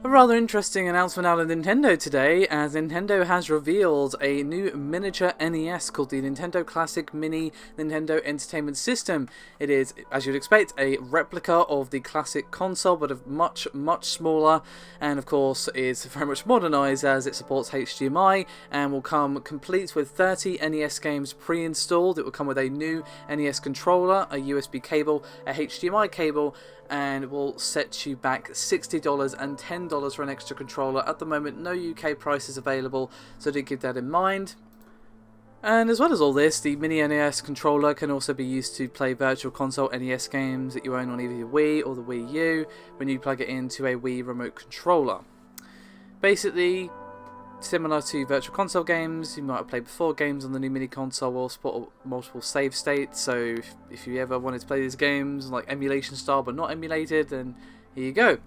A rather interesting announcement out of Nintendo today, as Nintendo has revealed a new miniature NES called the Nintendo Classic Mini Nintendo Entertainment System. It is, as you'd expect, a replica of the classic console, but a much smaller, and of course is very much modernised as it supports HDMI and will come complete with 30 NES games pre-installed. It will come with a new NES controller, a USB cable, a HDMI cable, and will set you back $60 and $10 for an extra controller. At the moment, no UK prices available, so do keep that in mind. And as well as all this, the Mini NES controller can also be used to play Virtual Console NES games that you own on either your Wii or the Wii U when you plug it into a Wii remote controller. Basically, similar to Virtual Console games, you might have played before, games on the new mini console will support multiple save states, so if you ever wanted to play these games like emulation style but not emulated, then here you go.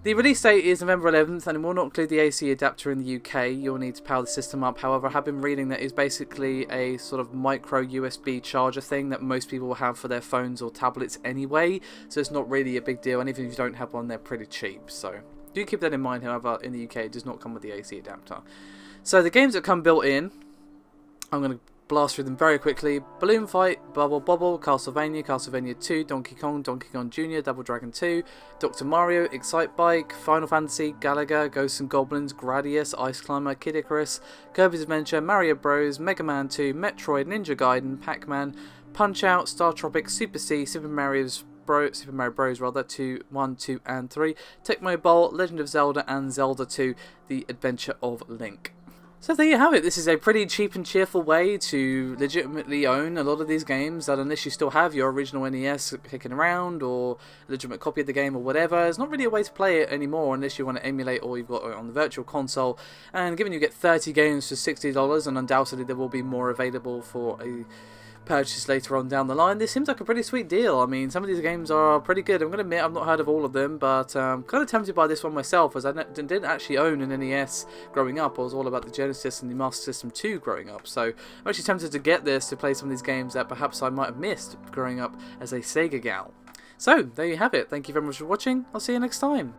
The release date is November 11th and it will not include the AC adapter in the UK. You'll need to power the system up. However, I have been reading that it's basically a sort of micro USB charger thing that most people will have for their phones or tablets anyway, so it's not really a big deal, and even if you don't have one, they're pretty cheap, so do keep that in mind. However, in the UK it does not come with the AC adapter. So the games that come built in, I'm going to blast through them very quickly. Balloon Fight, Bubble Bobble, Castlevania, Castlevania 2, Donkey Kong, Donkey Kong Jr., Double Dragon 2, Dr. Mario, Excite Bike, Final Fantasy, Galaga, Ghosts and Goblins, Gradius, Ice Climber, Kid Icarus, Kirby's Adventure, Mario Bros, Mega Man 2, Metroid, Ninja Gaiden, Pac-Man, Punch-Out, Star Tropic, Super C, Super Mario Bros 2, 1, 2 and 3, Tecmo Bowl, Legend of Zelda and Zelda 2, The Adventure of Link. So there you have it. This is a pretty cheap and cheerful way to legitimately own a lot of these games that, unless you still have your original NES kicking around or a legitimate copy of the game or whatever, it's not really a way to play it anymore unless you want to emulate or you've got it on the Virtual Console. And given you get 30 games for $60, and undoubtedly there will be more available for a purchase later on down the line, this seems like a pretty sweet deal. I mean, some of these games are pretty good. I'm going to admit I've not heard of all of them, but I'm kind of tempted by this one myself, as I didn't actually own an NES growing up. I was all about the Genesis and the Master System 2 growing up, so I'm actually tempted to get this to play some of these games that perhaps I might have missed growing up as a Sega gal. So there you have it. Thank you very much for watching. I'll see you next time.